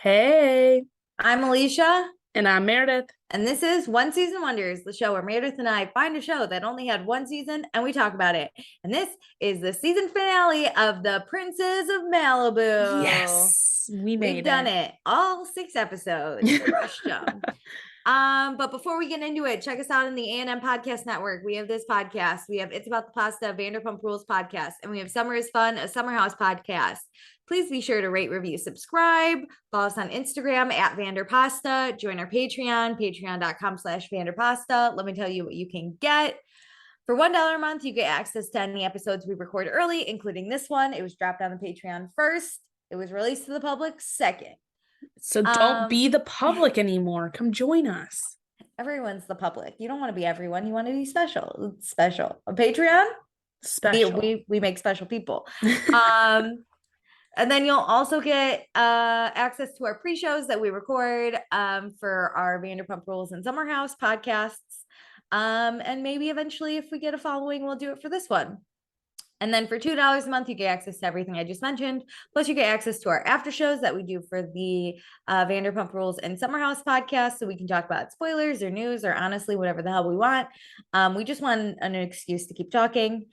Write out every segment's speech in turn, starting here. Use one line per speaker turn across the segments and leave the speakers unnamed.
Hey,
I'm Alicia,
and I'm Meredith.
and this is One Season Wonders, the show where Meredith and I find a show that only had one season and we talk about it. And this is the season finale of The Princes of Malibu.
Yes, we
We've
made
done
it.
it, all 6 episodes, crushed them. But before we get into it, check us out on the A&M Podcast Network. We have this podcast. We have It's About the Pasta, Vanderpump Rules podcast, and we have Summer is Fun, a Summer House podcast. Please be sure to rate, review, subscribe. Follow us on Instagram at Vanderpasta. Join our Patreon, patreon.com/Vanderpasta. Let me tell you what you can get. For $1 a month, you get access to any episodes we record early, including this one. It was dropped on the Patreon first. It was released to the public second.
So don't be the public anymore. Come join us.
Everyone's the public. You don't want to be everyone. You want to be special. It's special. On Patreon,
Special.
we make special people. And then you'll also get access to our pre-shows that we record for our Vanderpump Rules and Summer House podcasts. And maybe eventually, if we get a following, we'll do it for this one. And then for $2 a month, you get access to everything I just mentioned. Plus, you get access to our after shows that we do for the Vanderpump Rules and Summer House podcast. So we can talk about spoilers or news or honestly, whatever the hell we want. We just want an excuse to keep talking.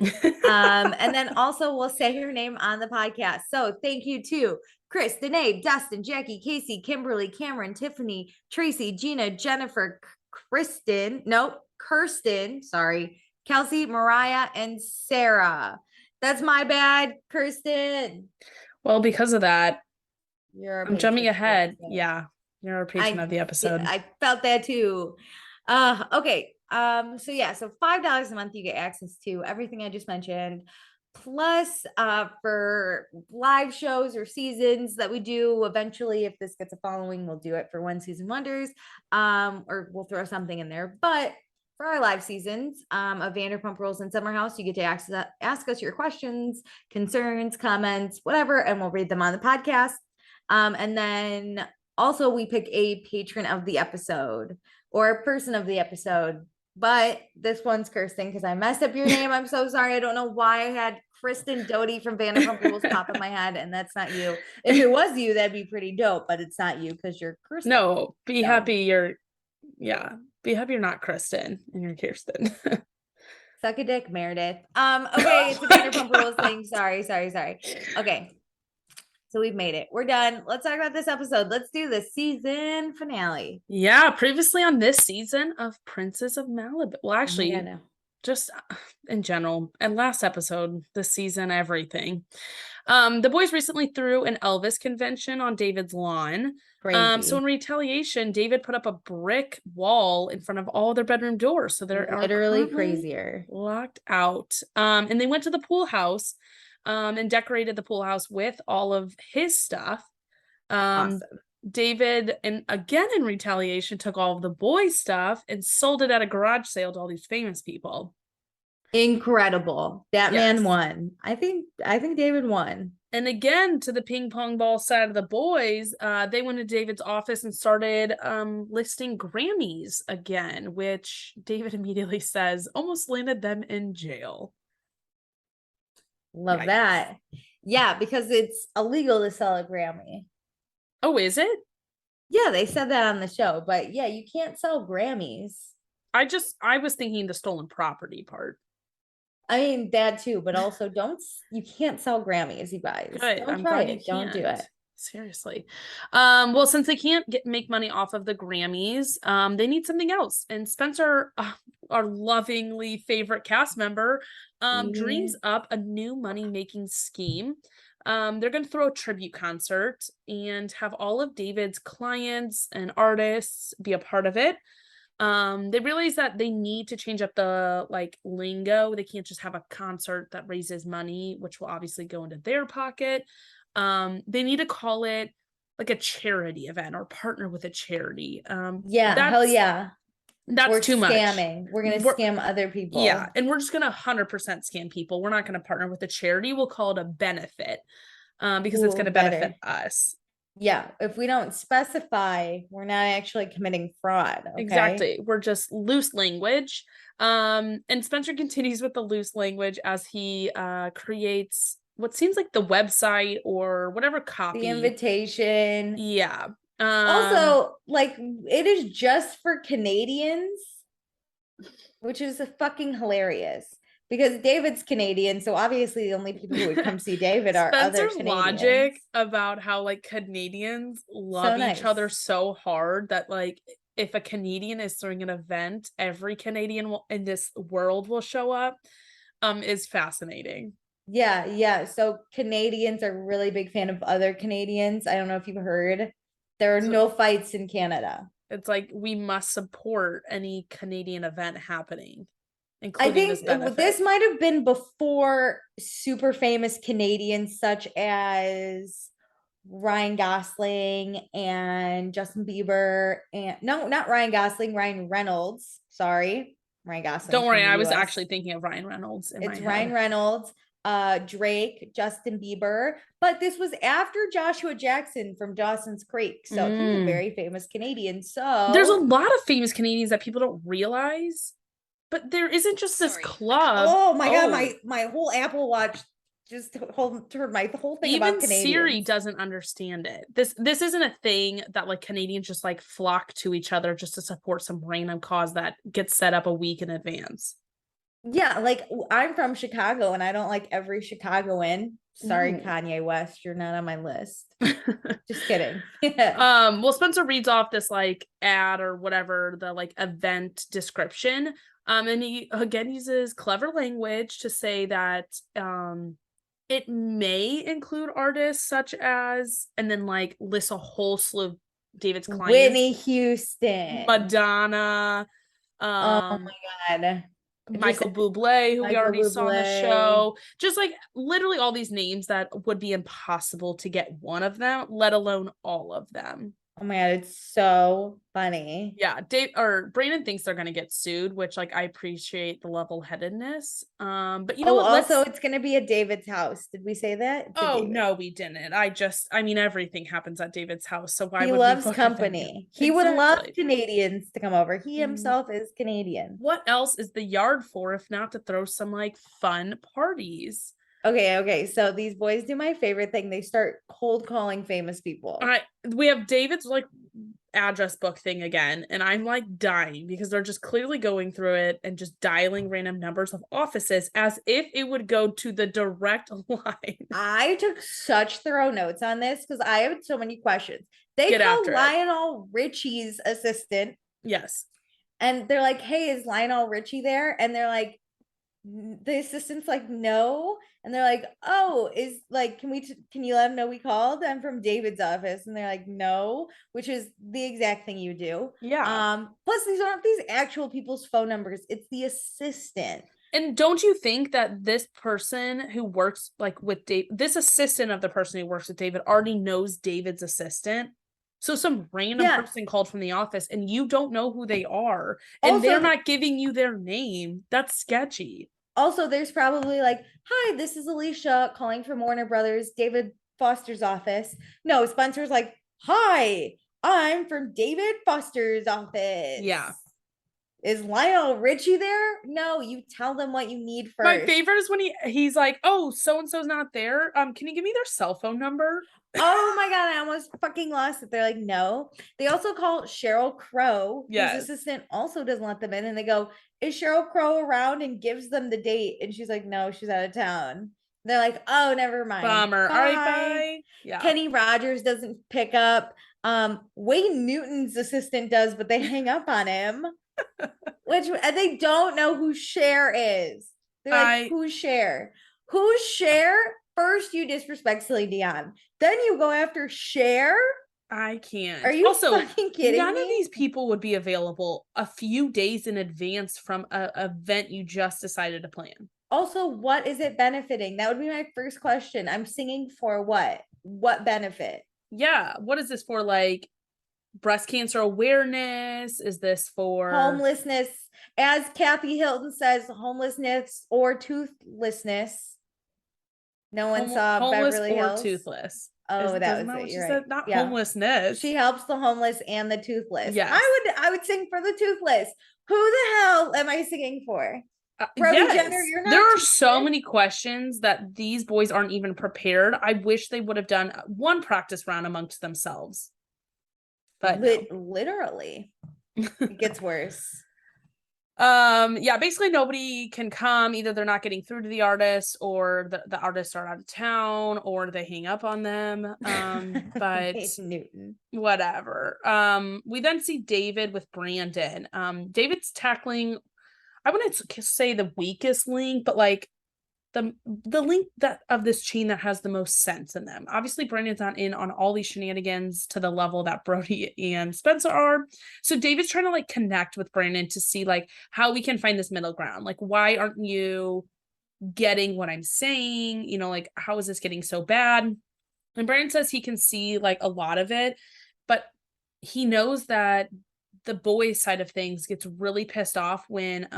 And then also, we'll say your name on the podcast. So thank you to Chris, Danae, Dustin, Jackie, Casey, Kimberly, Cameron, Tiffany, Tracy, Gina, Jennifer, Kirsten, sorry, Kelsey, Mariah, and Sarah. That's my bad, Kirsten.
Well, because of that,
I'm
jumping ahead. Yeah, you're our patron of the episode.
I felt that too. Okay. So $5 a month, you get access to everything I just mentioned. Plus, for live shows or seasons that we do eventually, if this gets a following, we'll do it for One Season Wonders. Or we'll throw something in there. But for our live seasons of Vanderpump Rules and Summer House, you get to ask us your questions, concerns, comments, whatever, and we'll read them on the podcast. And then also we pick a patron of the episode or a person of the episode. But this one's Kirsten because I messed up your name. I'm so sorry. I don't know why I had Kristen Doty from Vanderpump Rules pop in my head, and that's not you. If it was you, that'd be pretty dope, but it's not you because you're Kirsten.
No, be happy you're not Kristen and you're Kirsten.
Suck a dick, Meredith. Okay, it's a Vanderpump Rules thing. Sorry. Okay. So we've made it. We're done. Let's talk about this episode. Let's do the season finale.
Yeah, previously on this season of Princes of Malibu. Well, actually, just in general, and last episode, this season, everything. The boys recently threw an Elvis convention on David's lawn. So in retaliation, David put up a brick wall in front of all their bedroom doors. So they're
literally crazier.
Locked out. And they went to the pool house and decorated the pool house with all of his stuff.
Awesome.
David, and again in retaliation, took all of the boys' stuff and sold it at a garage sale to all these famous people.
Incredible. That man won. I think David won.
And again, to the ping pong ball side of the boys, they went to David's office and started listing Grammys again, which David immediately says almost landed them in jail.
Love that. Yeah, because it's illegal to sell a Grammy.
Oh, is it?
Yeah, they said that on the show, but yeah, you can't sell Grammys.
I was thinking the stolen property part.
I mean, that too, but also you can't sell Grammys, you guys.
Good.
Don't try it. Don't do it.
Seriously. Well, since they can't make money off of the Grammys, they need something else. And Spencer, our lovingly favorite cast member, dreams up a new money-making scheme. They're going to throw a tribute concert and have all of David's clients and artists be a part of it. They realize that they need to change up the lingo. They can't just have a concert that raises money, which will obviously go into their pocket. They need to call it like a charity event or partner with a charity.
Hell yeah.
That's too much.
We're going to scam other people.
Yeah. And we're just going to 100% scam people. We're not going to partner with a charity. We'll call it a benefit, because it's going to benefit us.
Yeah. If we don't specify, we're not actually committing fraud. Okay?
Exactly. We're just loose language. And Spencer continues with the loose language as he creates what seems like the website or whatever copy.
The invitation.
Yeah.
Also, like, it is just for Canadians, which is a fucking hilarious because David's Canadian, so obviously the only people who would come see David are other
Spencer's logic
Canadians.
about how like Canadians love
So
each
nice.
other so hard that like if a Canadian is throwing an event, every Canadian in this world will show up, is fascinating.
Yeah, yeah. So Canadians are really big fan of other Canadians. I don't know if you've heard. There are
So
no fights in Canada.
it's like we must support any Canadian event happening,
I
including this
think
benefit.
this might have been before super famous Canadians such as Ryan Gosling and Justin Bieber and no, not Ryan Gosling, Ryan Reynolds. Sorry. Ryan Gosling's
Don't
from
worry,
the
I was
US.
actually thinking of Ryan Reynolds in my
It's
head.
Ryan Reynolds, Drake, Justin Bieber, but this was after Joshua Jackson from Dawson's Creek. So he's a very famous Canadian. So
There's a lot of famous Canadians that people don't realize, but there isn't just this club.
Oh my god, my whole Apple Watch just heard my whole thing
Even
about Canadians.
Siri doesn't understand it. This isn't a thing that like Canadians just like flock to each other just to support some random cause that gets set up a week in advance.
Yeah, like I'm from Chicago and I don't like every Chicagoan. Sorry,
No.
Kanye West, you're not on my list. Just kidding.
Well, Spencer reads off this like ad or whatever, the like event description. And he again uses clever language to say that it may include artists such as, and then like lists a whole slew of David's clients.
Whitney Houston.
Madonna.
Oh my god.
Michael Bublé, who we already
Michael
saw on the
Bublé.
show. Just like literally all these names that would be impossible to get one of them, let alone all of them.
Oh my god, it's so funny.
Yeah, Brandon thinks they're gonna get sued, which like I appreciate the level-headedness. But you know what?
Also it's gonna be at David's house. Did we say that?
Oh no, we didn't. I mean, everything happens at David's house, so why
he
would
loves
we book
company. He would love Canadians to come over. He himself is Canadian.
What else is the yard for if not to throw some like fun parties?
Okay. So these boys do my favorite thing. They start cold calling famous people.
All right, we have David's like address book thing again, and I'm like dying because they're just clearly going through it and just dialing random numbers of offices as if it would go to the direct line.
I took such thorough notes on this because I have so many questions. They call Lionel Richie's assistant.
Yes.
And they're like, hey, is Lionel Richie there? And they're like, the assistant's like, no. And they're like, oh, is like, can you let him know we called? I'm from David's office. And they're like, no, which is the exact thing you do.
Yeah.
Plus these aren't these actual people's phone numbers. It's the assistant.
And don't you think that this person who works like with Dave, this assistant of the person who works with David already knows David's assistant? So some random person called from the office and you don't know who they are and also, they're not giving you their name. That's sketchy.
Also, there's probably like, hi, this is Alicia calling from Warner Brothers, David Foster's office. No, Spencer's like, hi, I'm from David Foster's office.
Yeah.
Is Lionel Richie there? No, you tell them what you need first.
My favorite is when he's like, oh, so-and-so's not there. Can you give me their cell phone number?
Oh my god, I almost fucking lost it. They're like, no. They also call Sheryl Crow, whose assistant also doesn't let them in, and they go, is Sheryl Crow around, and gives them the date, and she's like, no, she's out of town. They're like, oh, never mind.
Bummer. Bye. All right, bye.
Yeah. Kenny Rogers doesn't pick up. Wayne Newton's assistant does, but they hang up on him. Which they don't know who Cher is. They're like, who's Cher? Who's Cher? First, you disrespect Celine Dion. Then you go after Cher.
I can't.
Are you also fucking kidding
none
me?
of these people would be available a few days in advance from an event you just decided to plan.
Also, what is it benefiting? That would be my first question. I'm singing for what? What benefit?
Yeah. What is this for? Like breast cancer awareness? Is this for
homelessness? As Kathy Hilton says, homelessness or toothlessness. No one saw Beverly Hills.
Or toothless.
Oh, that was it. You're right.
Not homelessness.
She helps the homeless and the toothless.
Yes.
I would sing for the toothless. Who the hell am I singing for? Brody Jenner, you're not.
There are so many questions that these boys aren't even prepared. I wish they would have done one practice round amongst themselves. but no.
Literally, it gets worse.
Yeah, basically nobody can come. Either they're not getting through to the artist, or the artists are out of town, or they hang up on them. But
Newton.
Whatever. We then see David with Brandon. David's tackling, I wouldn't say the weakest link, but like the link that of this chain that has the most sense in them. Obviously, Brandon's not in on all these shenanigans to the level that Brody and Spencer are. So David's trying to like connect with Brandon to see like how we can find this middle ground. Like, why aren't you getting what I'm saying? You know, like, how is this getting so bad? And Brandon says he can see like a lot of it, but he knows that the boys side of things gets really pissed off when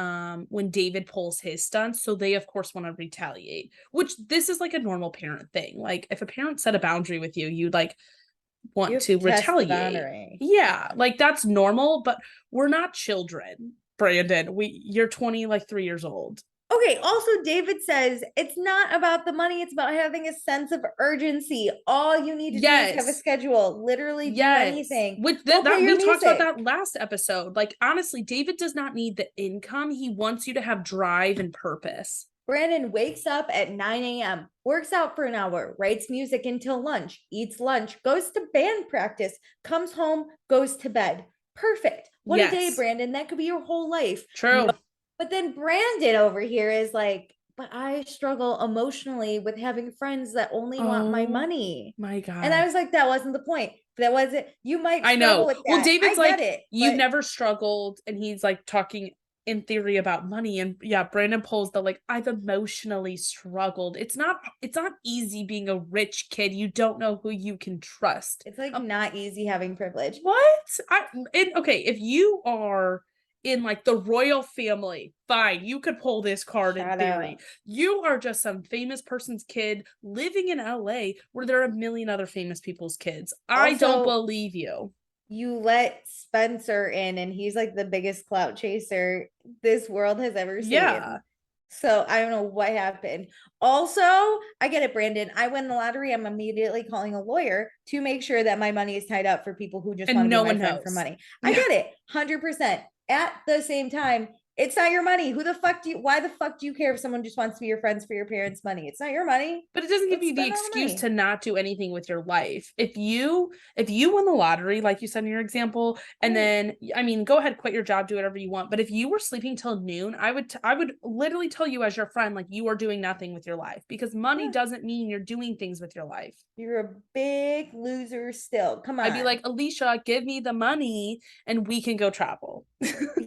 David pulls his stunts. So they of course want to retaliate, which this is like a normal parent thing. Like if a parent set a boundary with you, you'd like want to retaliate. Yeah, like that's normal, but we're not children, Brandon. You're 20, like 3 years old.
Okay, also David says it's not about the money, it's about having a sense of urgency. All you need to do is have a schedule, literally do anything.
Which we talked about that last episode. Like honestly, David does not need the income. He wants you to have drive and purpose.
Brandon wakes up at 9 a.m., works out for an hour, writes music until lunch, eats lunch, goes to band practice, comes home, goes to bed. Perfect. What a day, Brandon. That could be your whole life.
True.
But then Brandon over here is like, but I struggle emotionally with having friends that only want my money.
My God.
And I was like, that wasn't the point. That wasn't, you might struggle with that.
Well, David's like, you've never struggled. And he's like talking in theory about money. And yeah, Brandon pulls the like, I've emotionally struggled. It's not easy being a rich kid. You don't know who you can trust.
It's like not easy having privilege.
What? Okay, if you are in like the royal family, fine, you could pull this card in theory. You are just some famous person's kid living in LA where there are a million other famous people's kids. I don't believe you.
You let Spencer in and he's like the biggest clout chaser this world has ever seen. Yeah. So I don't know what happened. Also, I get it, Brandon. I win the lottery. I'm immediately calling a lawyer to make sure that my money is tied up for people who just want to be my friend for money. I get it, 100%. At the same time, it's not your money. Why the fuck do you care if someone just wants to be your friends for your parents' money? It's not your money.
But it doesn't give you the excuse to not do anything with your life. If you won the lottery, like you said in your example, and then, I mean, go ahead, quit your job, do whatever you want. But if you were sleeping till noon, I would literally tell you as your friend, like, you are doing nothing with your life, because money doesn't mean you're doing things with your life.
You're a big loser still. Come on.
I'd be like, Alicia, give me the money and we can go travel.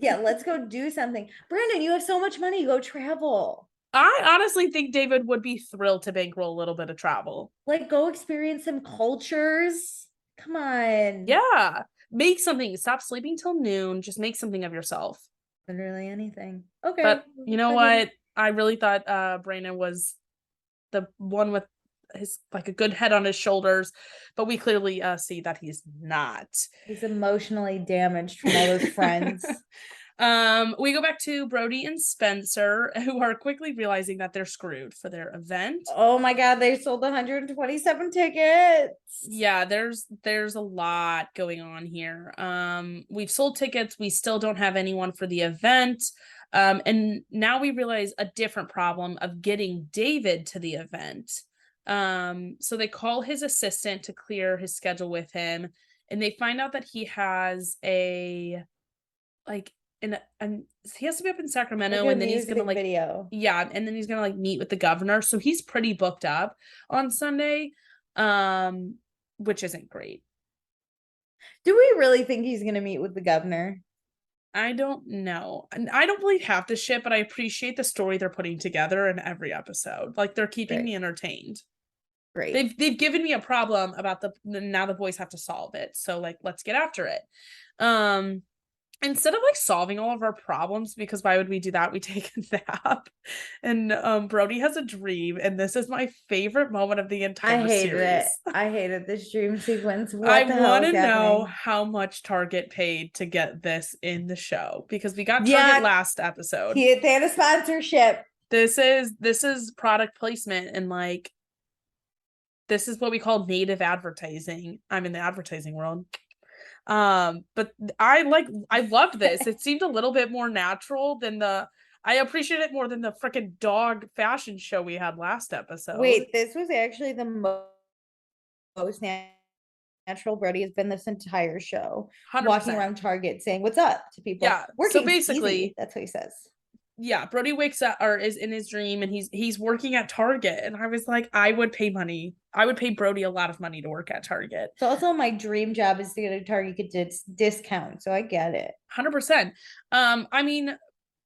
Yeah, let's go do something. Brandon, you have so much money. Go travel.
I honestly think David would be thrilled to bankroll a little bit of travel.
Like, go experience some cultures. Come on.
Yeah. Make something. Stop sleeping till noon. Just make something of yourself.
Literally anything. Okay.
But you know what? I really thought Brandon was the one with his like a good head on his shoulders, but we clearly see that he's not.
He's emotionally damaged from all those friends.
We go back to Brody and Spencer, who are quickly realizing that they're screwed for their event.
Oh my God, they sold 127 tickets.
Yeah, there's a lot going on here. We've sold tickets, we still don't have anyone for the event. And now we realize a different problem of getting David to the event. So they call his assistant to clear his schedule with him, and they find out that he has and he has to be up in Sacramento, and then he's gonna like video. Yeah, and then he's gonna like meet with the governor. So he's pretty booked up on Sunday, which isn't great.
Do we really think he's gonna meet with the governor?
I don't know. And I don't believe half the shit, but I appreciate the story they're putting together in every episode. Like, they're keeping me entertained.
Great.
They've given me a problem about now the boys have to solve it. So like, let's get after it. Instead of like solving all of our problems, because why would we do that? We take a nap, and Brody has a dream, and this is my favorite moment of the entire series.
I hated this dream sequence.
I want to know how much Target paid to get this in the show, because we got Target last episode.
They had a sponsorship.
This is product placement, and like, this is what we call native advertising. I'm in the advertising world. But I loved this. It seemed a little bit more natural than I appreciate it more than the freaking dog fashion show we had last episode.
Wait, this was actually the most natural Brody has been this entire show.
100%.
Walking around Target saying what's up to people.
Yeah.
Working
So basically,
easy. That's what he says.
Yeah, Brody wakes up or is in his dream and he's working at Target. And I was like, I would pay money. I would pay Brody a lot of money to work at Target.
So also my dream job is to get a Target discount. So I get it.
100%. I mean,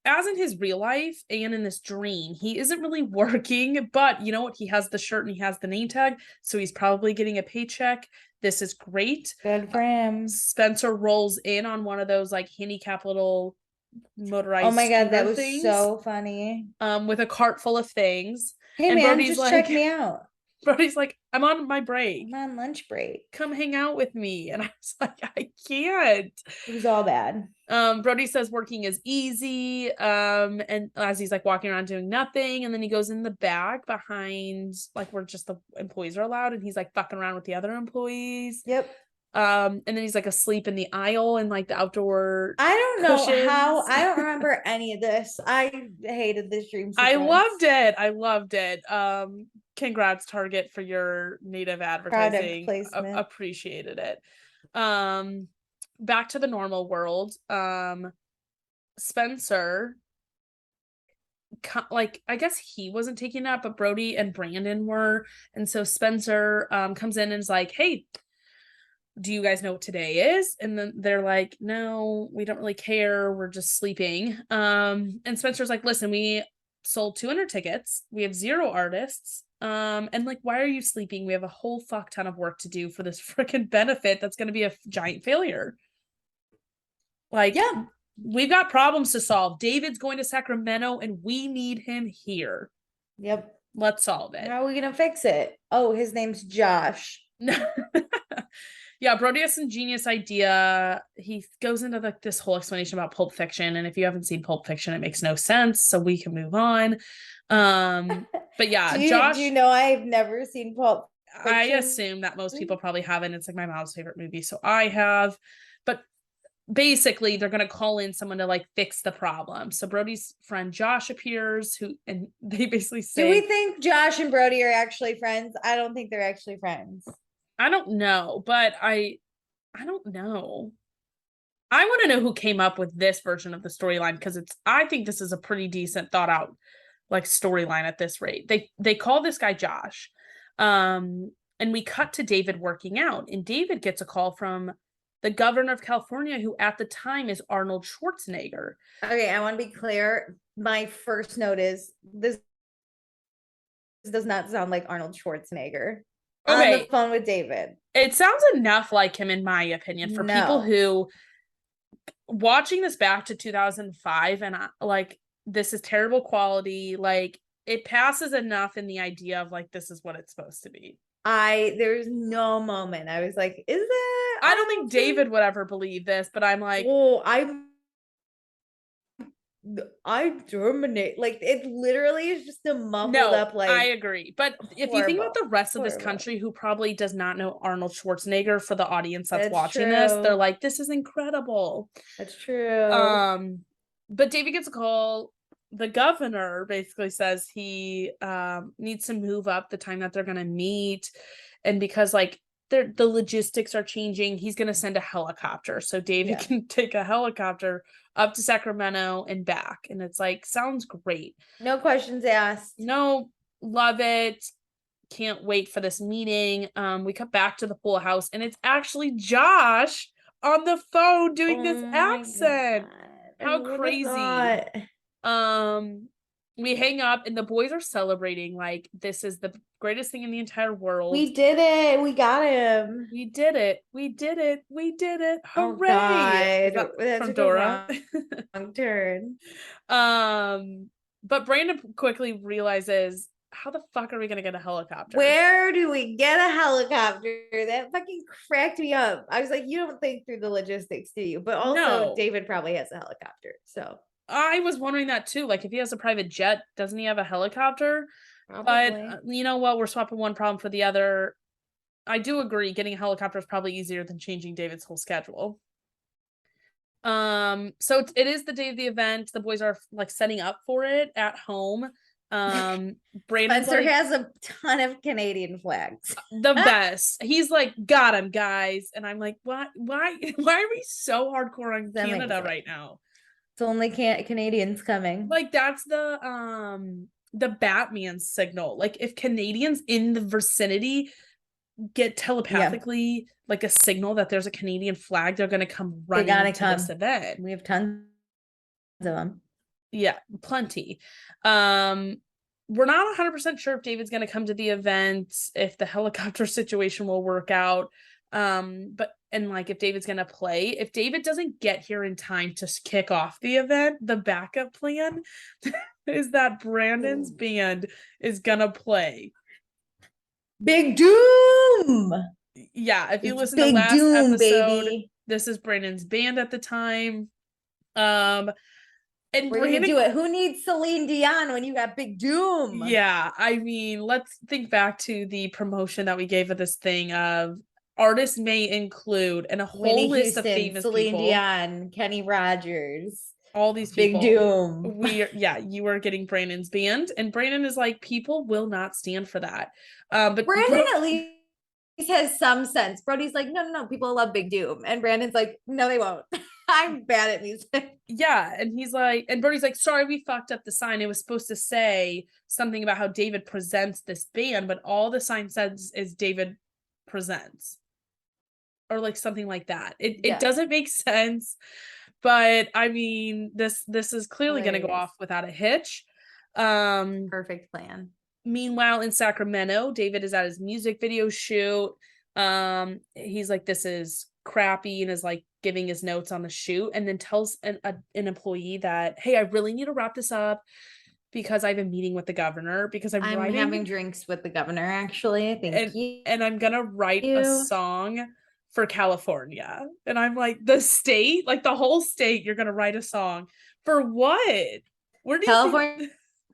as in his real life and in this dream, he isn't really working, but you know what? He has the shirt and he has the name tag, so he's probably getting a paycheck. This is great.
Good for him.
Spencer rolls in on one of those like handicap little motorized.
Oh my god, that was
things,
so funny.
with a cart full of things.
Hey
and
man,
Brody's
just
like,
check me out.
Brody's like, I'm on my break.
I'm on lunch break.
Come hang out with me. And I was like, I can't.
It was all bad.
Brody says working is easy. And as he's like walking around doing nothing, and then he goes in the back behind like where just the employees are allowed, and he's like fucking around with the other employees.
Yep.
And then he's like asleep in the aisle and like the outdoor.
I don't know
cushions.
how. I don't remember any of this. I hated this dream sequence.
I loved it. Congrats Target for your native advertising. Appreciated it. Back to the normal world. Spencer, like, I guess he wasn't taking that, but Brody and Brandon were, and so Spencer comes in and is like, hey, do you guys know what today is? And then they're like, no, we don't really care, we're just sleeping. And Spencer's like, listen, we sold 200 tickets, we have 0 artists, and like, why are you sleeping? We have a whole fuck ton of work to do for this freaking benefit that's going to be a giant failure. Like, yeah, we've got problems to solve. David's going to Sacramento and we need him here.
Yep.
Let's solve it.
How are we gonna fix it? Oh, his name's Josh.
Yeah, Brody has some genius idea. He goes into like this whole explanation about Pulp Fiction, and if you haven't seen Pulp Fiction, it makes no sense, so we can move on. But yeah, Josh.
Do you know I've never seen Pulp Fiction?
I assume that most people probably haven't. It's like my mom's favorite movie, so I have. But basically, they're gonna call in someone to like fix the problem. So Brody's friend Josh appears, and they basically say,
do we think Josh and Brody are actually friends? I don't think they're actually friends.
I don't know, but I don't know. I want to know who came up with this version of the storyline, because I think this is a pretty decent thought out like storyline at this rate. They call this guy Josh. And we cut to David working out, and David gets a call from the governor of California, who at the time is Arnold Schwarzenegger.
Okay, I want to be clear. My first note is this does not sound like Arnold Schwarzenegger. Okay. On the phone with David.
It sounds enough like him, in my opinion, for people who watching this back to 2005 and like, this is terrible quality. Like, it passes enough in the idea of like, this is what it's supposed to be. There's
no moment I was like, is it?
I don't think David would ever believe this, but I'm like,
oh, I terminate. Like, it literally is just a mumbled up like.
I agree. But if you think about the rest of this country who probably does not know Arnold Schwarzenegger, for the audience that's watching this, they're like, this is incredible.
That's true.
But David gets a call. The governor basically says he needs to move up the time that they're gonna meet. And because like the logistics are changing, he's gonna send a helicopter. So David can take a helicopter up to Sacramento and back. And it's like, sounds great.
No questions asked.
No, love it. Can't wait for this meeting. We cut back to the pool house, and it's actually Josh on the phone doing this accent. How crazy. We hang up, and the boys are celebrating like this is the greatest thing in the entire world.
We did it. We got him.
We did it. Hooray.
Oh, that's from Dora. Wrong turn.
But Brandon quickly realizes, how the fuck are we gonna get a helicopter?
Where do we get a helicopter? That fucking cracked me up. I was like, you don't think through the logistics, do you? But also David probably has a helicopter, so
I was wondering that too. Like, if he has a private jet, doesn't he have a helicopter? Probably. But you know what? We're swapping one problem for the other. I do agree. Getting a helicopter is probably easier than changing David's whole schedule. So it is the day of the event. The boys are like setting up for it at home. Brandon's
Spencer
like
has a ton of Canadian flags.
the best. He's like, got him, guys. And I'm like, why are we so hardcore on Canada right now?
It's only Canadians coming.
Like that's the Batman signal. Like if Canadians in the vicinity get telepathically like a signal that there's a Canadian flag, they're gonna come running to this event.
We have tons of them.
Yeah, plenty. We're not 100% sure if David's gonna come to the event, if the helicopter situation will work out. But like if David's gonna play, if David doesn't get here in time to kick off the event, the backup plan is that Brandon's band is gonna play.
Big Doom.
Yeah, if you listen
to
last
Doom,
episode,
baby.
This is Brandon's band at the time. And
we're gonna do it. Who needs Celine Dion when you got Big Doom?
Yeah, I mean, let's think back to the promotion that we gave of this thing of artists may include and a whole
Whitney
list
Houston,
of famous
Celine
people.
Dion, Kenny Rogers,
all these people.
Big Doom.
You are getting Brandon's band, and Brandon is like, people will not stand for that. But
Brandon at least has some sense. Brody's like, no, people love Big Doom, and Brandon's like, no, they won't. I'm bad at music.
Yeah, and he's like, and Brody's like, sorry, we fucked up the sign. It was supposed to say something about how David presents this band, but all the sign says is David presents, or like something like that. It doesn't make sense, but I mean, this is clearly going to go off without a hitch.
Perfect plan.
Meanwhile, in Sacramento, David is at his music video shoot. He's like, this is crappy, and is like giving his notes on the shoot, and then tells an employee that, hey, I really need to wrap this up because I have a meeting with the governor, because I'm
having drinks with the governor, actually.
And I'm gonna write a song for California. And I'm like, the state, like the whole state, you're gonna write a song for what? Where do
California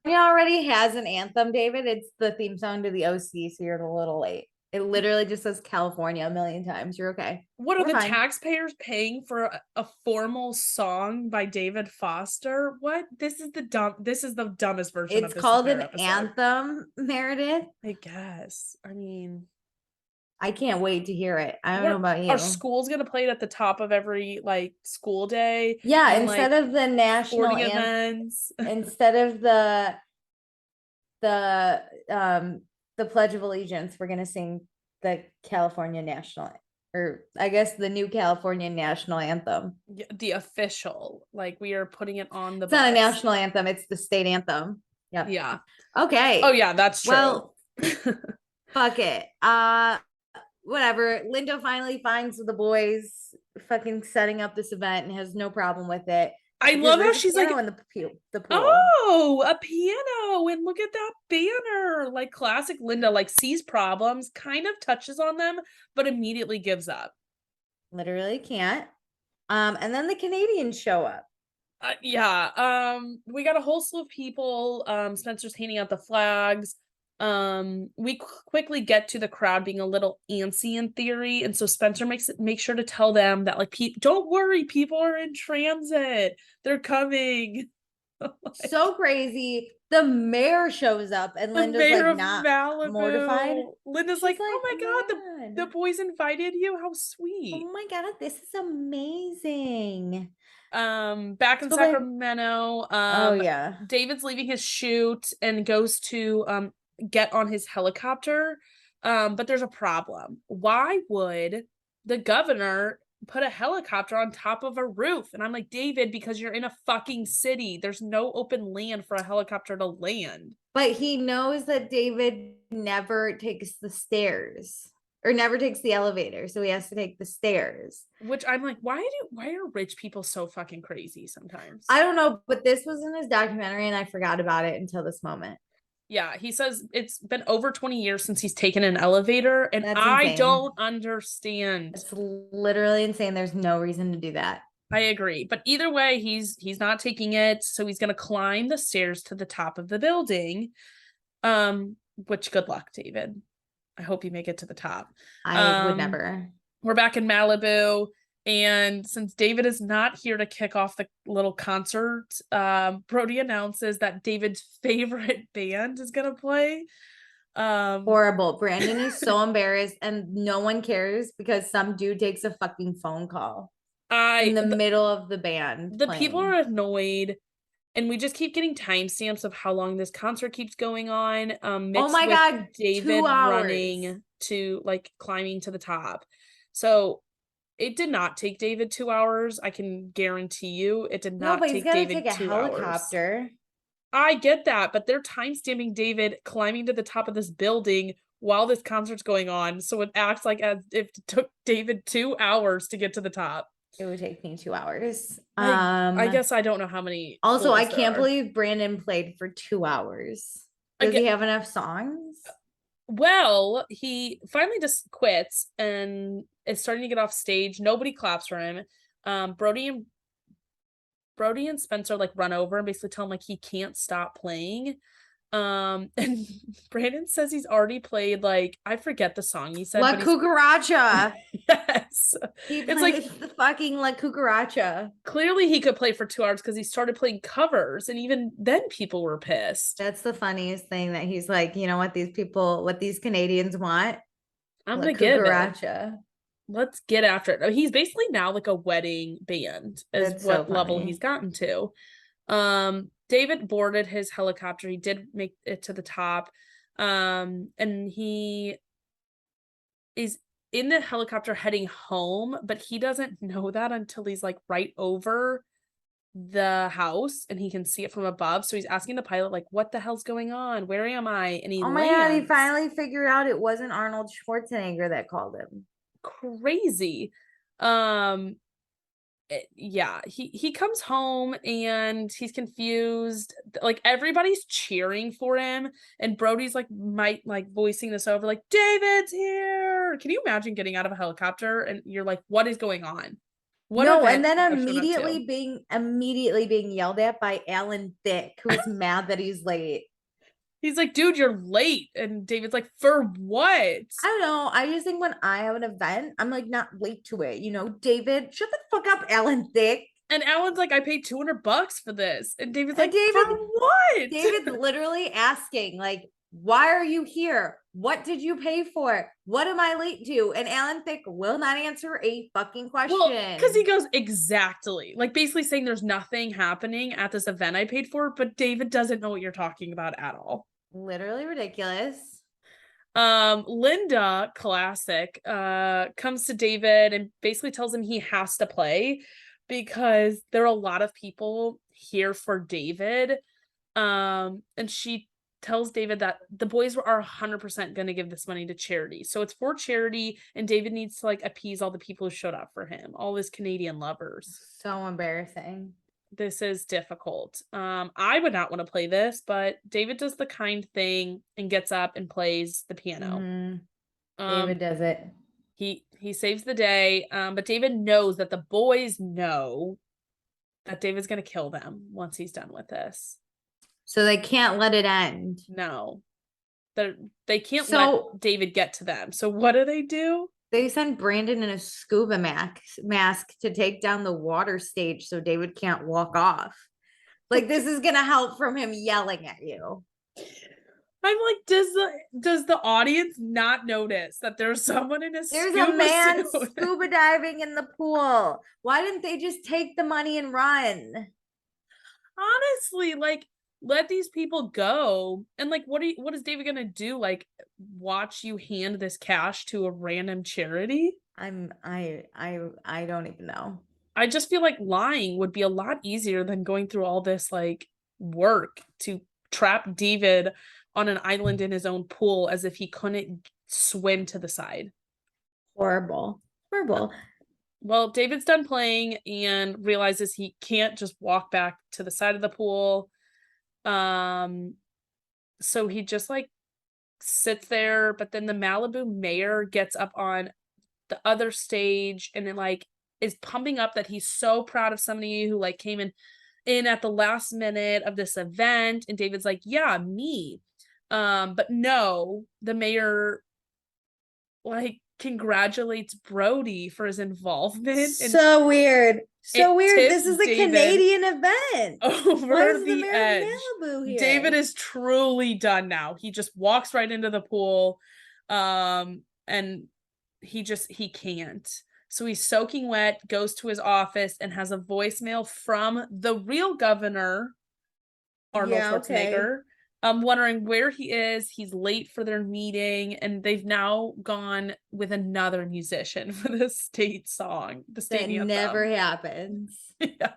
already has an anthem, David? It's the theme song to the OC, so you're a little late. It literally just says California a million times. You're okay.
What are the taxpayers paying for a formal song by David Foster? What? This is the dumbest version of this. It's called an
anthem, Meredith.
I guess. I mean,
I can't wait to hear it. I don't know about you.
Our school's gonna play it at the top of every like school day.
Yeah, instead of the national events, instead of the Pledge of Allegiance, we're gonna sing the California national, or I guess the new California national anthem.
Yeah, the official, like we are putting it on the.
It's not a national anthem; it's the state anthem. Yep.
Yeah.
Okay.
Oh yeah, that's true.
Well, fuck it. Whatever. Linda finally finds the boys fucking setting up this event and has no problem with it.
I love how she's like
in the pool.
Oh, a piano, and look at that banner. Like classic Linda, like sees problems, kind of touches on them, but immediately gives up.
Literally can't. And then the Canadians show up.
We got a whole slew of people. Spencer's handing out the flags. We quickly get to the crowd being a little antsy in theory, and so Spencer makes sure to tell them that like, don't worry, people are in transit, they're coming.
So crazy. The mayor shows up, and Linda's like not Malibu. Mortified.
Linda's like, oh my god, the boys invited you, how sweet.
Oh my god, this is amazing.
Back in Sacramento, David's leaving his shoot and goes to get on his helicopter, but there's a problem. Why would the governor put a helicopter on top of a roof? And I'm like, David, because you're in a fucking city, there's no open land for a helicopter to land. But
he knows that David never takes the stairs or never takes the elevator, so he has to take the stairs.
Which I'm like, why are rich people so fucking crazy sometimes?
I don't know, but this was in his documentary and I forgot about it until this moment.
Yeah, he says it's been over 20 years since he's taken an elevator, and I don't understand.
It's literally insane. There's no reason to do that.
I agree. But either way, he's not taking it, so he's going to climb the stairs to the top of the building. Which good luck, David. I hope you make it to the top.
I would never.
We're back in Malibu. And since David is not here to kick off the little concert, Brody announces that David's favorite band is gonna play.
Horrible. Brandon is so embarrassed, and no one cares because some dude takes a fucking phone call in the middle of the band.
The people are annoyed, and we just keep getting timestamps of how long this concert keeps going on.
Oh my God,
David
2 hours.
running to like climbing to the top. So it did not take David 2 hours. I can guarantee you it did not
but he's
take
gotta
David
take a
2 hours.
helicopter.
I get that, but they're timestamping David climbing to the top of this building while this concert's going on. So it acts like as if it took David 2 hours to get to the top.
It would take me 2 hours.
I guess I don't know how many.
Also, I can't believe Brandon played for 2 hours. Does he have enough songs?
Well, he finally just quits and is starting to get off stage. Nobody claps for him. Brody and Spencer like run over and basically tell him like he can't stop playing. And Brandon says he's already played like I forget the song he said.
La Cucaracha.
Yes.
It's like the fucking La Cucaracha.
Clearly he could play for 2 hours because he started playing covers, and even then people were pissed.
That's the funniest thing, that he's like, you know what these Canadians want?
I'm gonna give it. Let's get after it. He's basically now like a wedding band is
That's
what
so
level he's gotten to. David boarded his helicopter. He did make it to the top. And he is in the helicopter heading home, but he doesn't know that until he's like right over the house and he can see it from above. So he's asking the pilot, like, what the hell's going on? Where am I? And he
Oh my God, he finally figured out it wasn't Arnold Schwarzenegger that called him.
Crazy. Yeah, he comes home and he's confused. Like everybody's cheering for him, and Brody's like voicing this over, like, David's here. Can you imagine getting out of a helicopter and you're like, what is going on?
And then immediately being yelled at by Alan Thicke, who's mad that he's late.
He's like, dude, you're late. And David's like, for what? I
don't know. I just think when I have an event, I'm like not late to it. You know, David, shut the fuck up, Alan Thicke.
And Alan's like, I paid $200 for this. And David's like, David, for what?
David's literally asking, like, why are you here? What did you pay for? What am I late to? And Alan Thicke will not answer a fucking question. Well,
because he goes, exactly. Like basically saying there's nothing happening at this event I paid for, but David doesn't know what you're talking about at all.
Literally ridiculous.
Linda, classic, comes to David and basically tells him he has to play because there are a lot of people here for David. And she tells David that the boys are 100% going to give this money to charity. So it's for charity, and David needs to like appease all the people who showed up for him, all his Canadian lovers.
So embarrassing.
This is difficult. I would not want to play this, but David does the kind thing and gets up and plays the piano.
Mm-hmm. David does it.
He saves the day, but David knows that the boys know that David's going to kill them once he's done with this.
So they can't let it end.
No. They can't let David get to them. So what do?
They send Brandon in a scuba mask to take down the water stage so David can't walk off. Like, this is going to help from him yelling at you.
I'm like, does the audience not notice that there's someone in a
There's a man scuba diving in the pool. Why didn't they just take the money and run?
Honestly, like, let these people go. And like, what is David gonna do? Like, watch you hand this cash to a random charity?
I don't even know.
I just feel like lying would be a lot easier than going through all this like work to trap David on an island in his own pool as if he couldn't swim to the side.
Horrible.
Well, David's done playing and realizes he can't just walk back to the side of the pool. So he just like sits there, but then the Malibu mayor gets up on the other stage and then like is pumping up that he's so proud of somebody who like came in at the last minute of this event. And David's like, yeah, me. But no, the mayor like congratulates Brody for his involvement. And
So weird. So weird. This
tips
is a
David
Canadian event. Why
over
is
the
the mayor of
edge.
Malibu here?
David is truly done now. He just walks right into the pool. And he can't. So he's soaking wet, goes to his office and has a voicemail from the real governor, Arnold Schwarzenegger. I'm wondering where he is. He's late for their meeting, and they've now gone with another musician for the state song, the state
That
anthem.
never happens.
Yeah.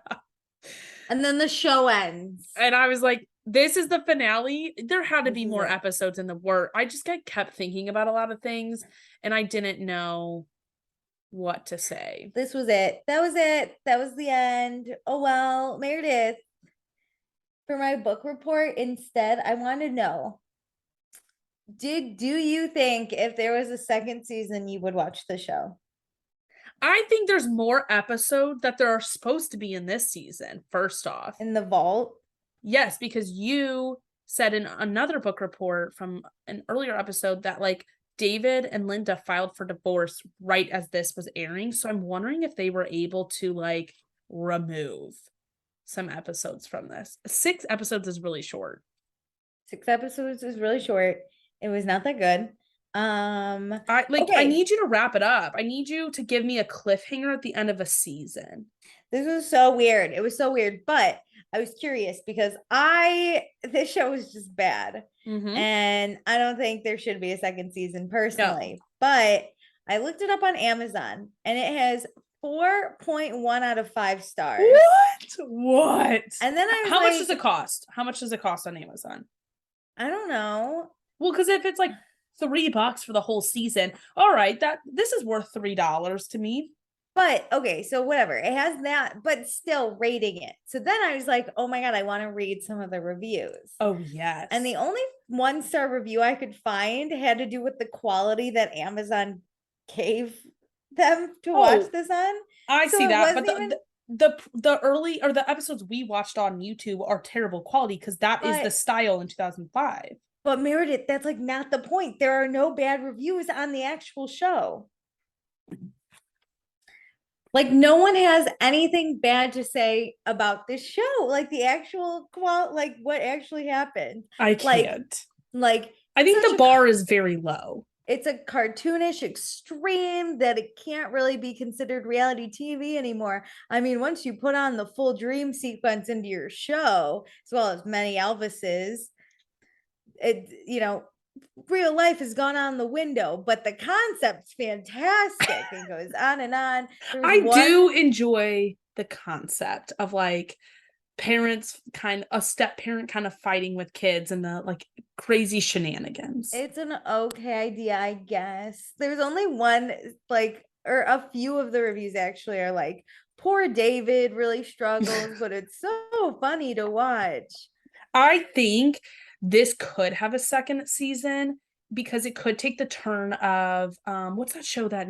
And then the show ends.
And I was like, this is the finale. There had to
This
be
is
more
it.
episodes in the work. I just kept thinking about a lot of things, and I didn't know what to say.
This was it. That was it. That was the end. Oh well, Meredith. For my book report, instead, I want to know, do you think if there was a second season, you would watch the show?
I think there's more episodes that there are supposed to be in this season, first off.
In the vault?
Yes, because you said in another book report from an earlier episode that like David and Linda filed for divorce right as this was airing. So I'm wondering if they were able to like remove some episodes from this. 6 episodes is really short.
6 episodes is really short. It was not that good.
I need you to wrap it up. I need you to give me a cliffhanger at the end of a season.
This was so weird. It was so weird, but I was curious because this show was just bad. And I don't think there should be a second season personally. No. But I looked it up on Amazon and it has 4.1 out of 5 stars.
What?
And then I was
how much does it cost? How much does it cost on Amazon?
I don't know.
Well, because if it's like $3 for the whole season, all right, this is worth $3 to me.
But okay, so whatever, it has that, but still rating it. So then I was like, oh my God, I want to read some of the reviews.
Oh, yes.
And the only 1-star review I could find had to do with the quality that Amazon gave them to watch this on.
I see that, but the early or the episodes we watched on YouTube are terrible quality because that is the style in 2005.
But Meredith, that's like not the point. There are no bad reviews on the actual show. Like no one has anything bad to say about this show. Like the actual like what actually happened.
I can't.
Like
I think the bar is very low.
It's a cartoonish extreme that it can't really be considered reality TV anymore. I mean, once you put on the full dream sequence into your show, as well as many Elvises, real life has gone on the window, but the concept's fantastic and goes on and on.
I do enjoy the concept of like a step parent kind of fighting with kids and the like crazy shenanigans.
It's an okay idea, I guess. There's only one or a few of the reviews actually are like, poor David really struggles, but it's so funny to watch.
I think this could have a second season because it could take the turn of what's that show that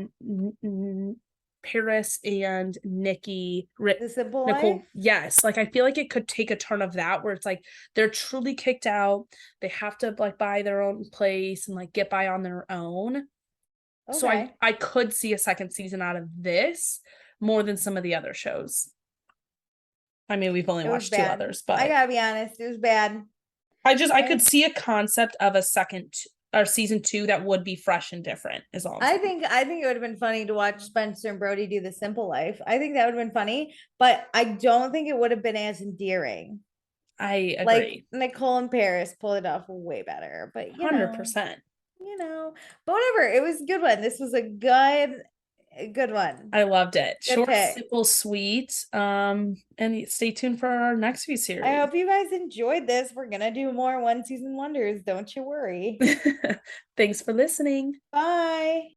Paris and Nikki
The Simple Life?
Yes, like I feel like it could take a turn of that where it's like they're truly kicked out, they have to like buy their own place and like get by on their own. Okay. So I could see a second season out of this more than some of the other shows. I mean, we've only watched 2 others, but
I gotta be honest, it was bad.
I could see a concept of a second or season 2 that would be fresh and different is all.
I think it would have been funny to watch Spencer and Brody do The Simple Life. I think that would have been funny, but I don't think it would have been as endearing.
I agree.
Like Nicole and Paris pulled it off way better, but
100%.
But whatever. It was a good one. This was a good one.
I loved it. Short, simple, sweet. And stay tuned for our next few series.
I hope you guys enjoyed this. We're gonna do more 1 season wonders. Don't you worry.
Thanks for listening.
Bye.